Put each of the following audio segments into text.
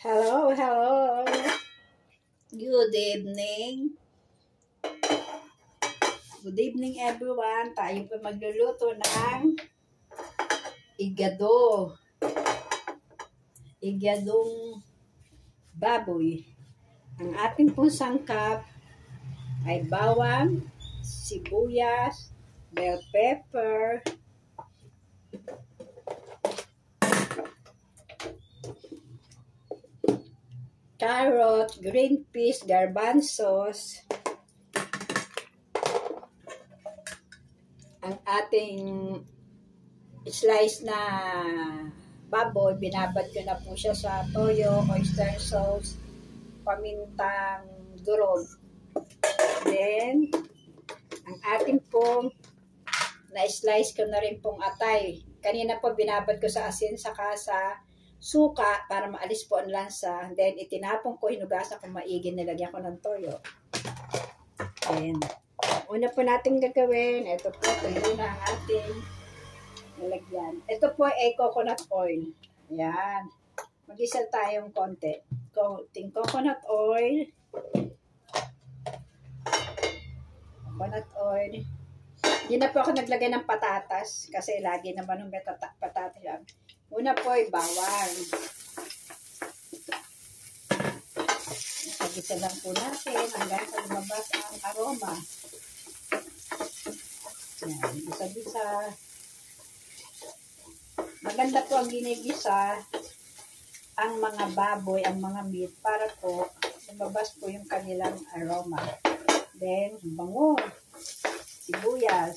Hello, hello. Good evening. Good evening everyone. Tayo po magluluto ng igado. Igadong baboy. Ang ating pong sangkap ay bawang, sibuyas, bell pepper, carrot, green peas, garbanzos, ang ating slice na baboy, binabad ko na po siya sa toyo, oyster sauce, pamintang durog. Then, ang ating pong na-slice ko na rin pong atay. Kanina po binabad ko sa asin saka sa suka para maalis po ang lansa. Then, itinapon ko, hinugasan ko maigi, nilagyan ko ng toyo. Then, una po natin gagawin, ito po, tuyo na ang ating nilagyan. Ito po ay coconut oil. Ayan. Mag-isa tayong konti. Konting coconut oil. Coconut oil. Hindi na po ako naglagay ng patatas kasi lagi naman ng patatas yan. Una po ay bawang. Isa lang po natin hanggang sa lumabas ang aroma. Yan, isa-isa. Maganda po ang ginigisa ang mga baboy, ang mga meat para po lumabas po yung kanilang aroma. Then, bango, sibuyas.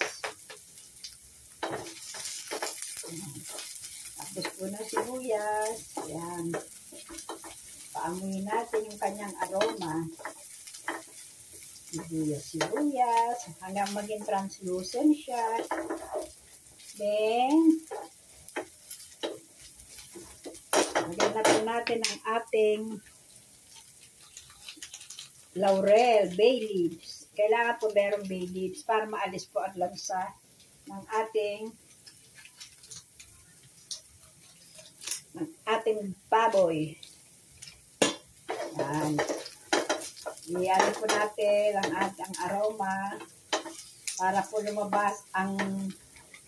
Tapos po na sibuyas. Ayan. Paamuyin natin yung kanyang aroma. Sibuyas. Hanggang maging translucent siya. Then, lagyan na po natin ang ating laurel, bay leaves. Kailangan po merong bay leaves para maalis po ang lansa ng ating baboy. Yan. Iyan po natin ang aroma para po lumabas ang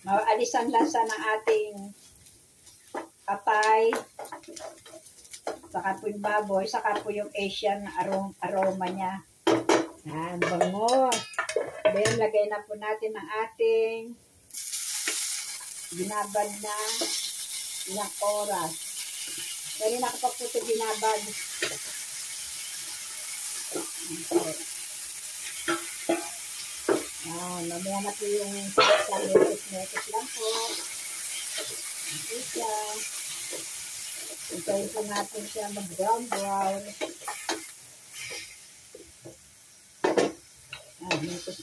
maalis ang lansa ng ating atay, saka po yung baboy, saka po yung Asian aroma niya. Yan, bango. Then, lagay na po natin ang ating binabad na ilang oras. Kanina ko pa po ito binabad. Okay. Mamaya na po yung metis lang po. Okay siya. Hintayin po natin siya mag-brown.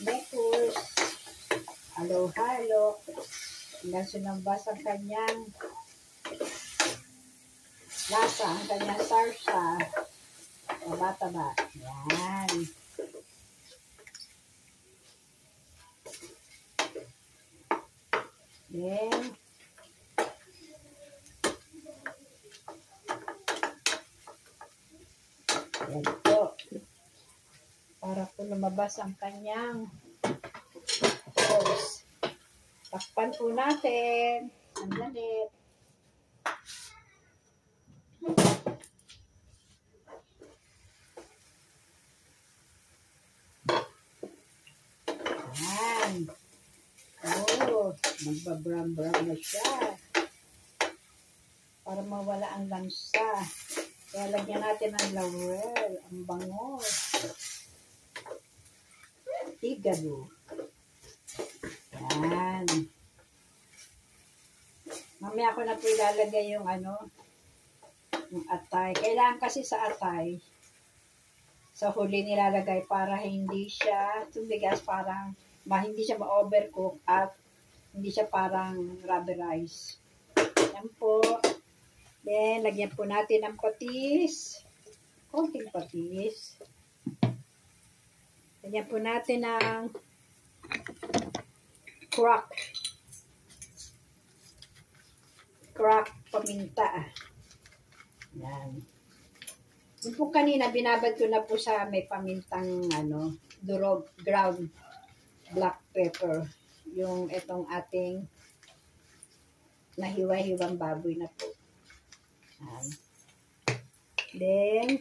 Metis. Halo-halo. Hanggang sinambas ang kanyang lasa, ang kanyang sarsa. Taba-taba. Yan. Then, yan po. Para po lumabas ang kanyang sauce. Takpan po natin. Ang ganit. Yan. Oh, magbabrown na siya. Para mawala ang lansa. Kaya lagyan natin ng laurel. Ang bango. Igado. Yan. Mamaya ko na po ilalagay yung yung atay. Kailangan kasi sa atay, sa huli nilalagay para hindi siya tumigas, parang hindi siya ma-overcook at hindi siya parang rubberized. Yan po. Then, lagyan po natin ng patis. Konting patis. Lagyan po natin ng cracked paminta. Yan. Yung po kanina, binabad ko na po sa may pamintang, durog, ground black pepper. Yung itong ating nahiwa-hiwang baboy na po. Then,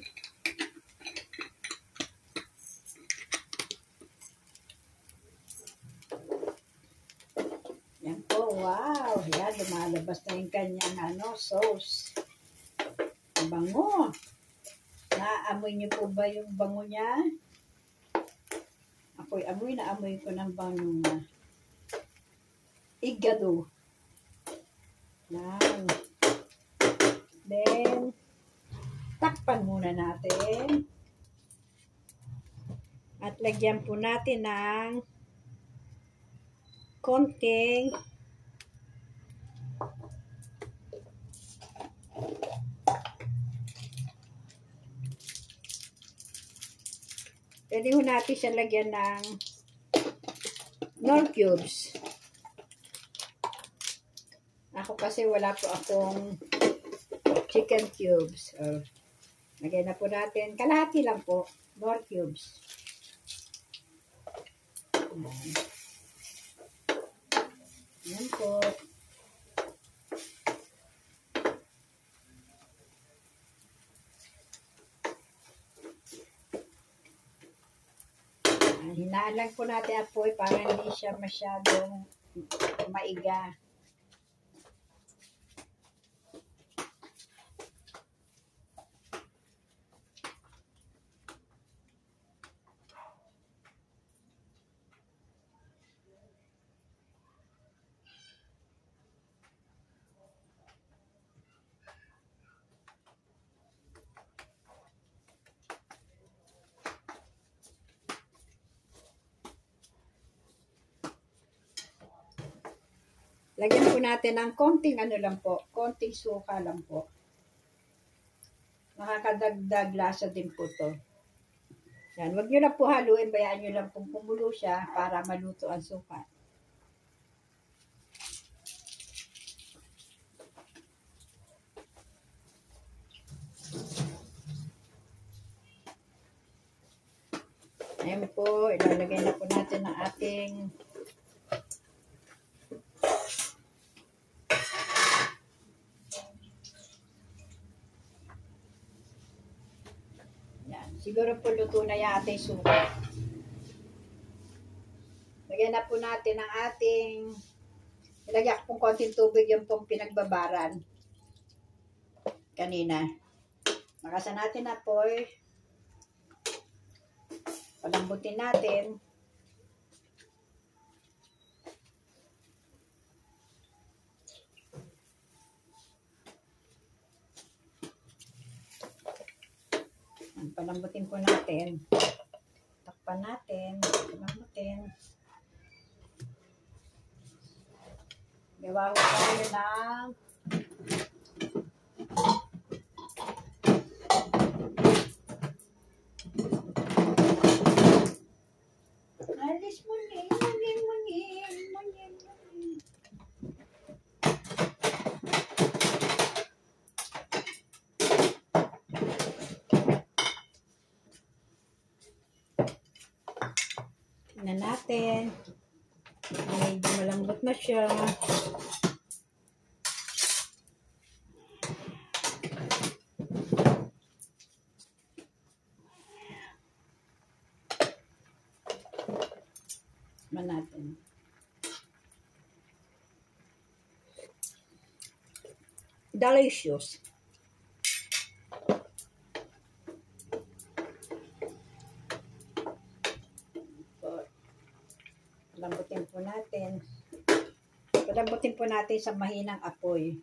yan po, wow! Yan, lumalabas na yung kanyang sauce. Bango! Naamoy niyo po ba yung bango niya? Amoy na amoy ko ng bango na. Igado. Yan. Then, takpan muna natin. At lagyan po natin ng konting pwede ho natin siya lagyan ng Knorr cubes. Ako kasi wala po akong chicken cubes. Lagyan na po natin. Kalahati lang po. Knorr cubes. Yan po. Hinaan lang po natin apoy para hindi siya masyadong maiga. Lagyan po natin ng konting lang po, konting suka lang po. Makakadagdag lasa din po to. Yan, wag nyo lang po haluin, bayaan nyo lang pong kumulo siya para maluto ang suka. Ayan po, ilalagay na po natin ang ating siguro po luto na yung ating suka. Lagyan na po natin ang ating, ilagyan ko pong konting tubig yung pong pinagbabaran kanina. Makasan natin na po. Palambutin natin. Palambutin po natin. Takpan natin. Palambutin. Gawa ko tayo ng alis mo rin. Tingnan natin. Medyo malambot na siya. Tingnan natin. Delicious. Palambutin po natin. Palambutin po natin sa mahinang apoy.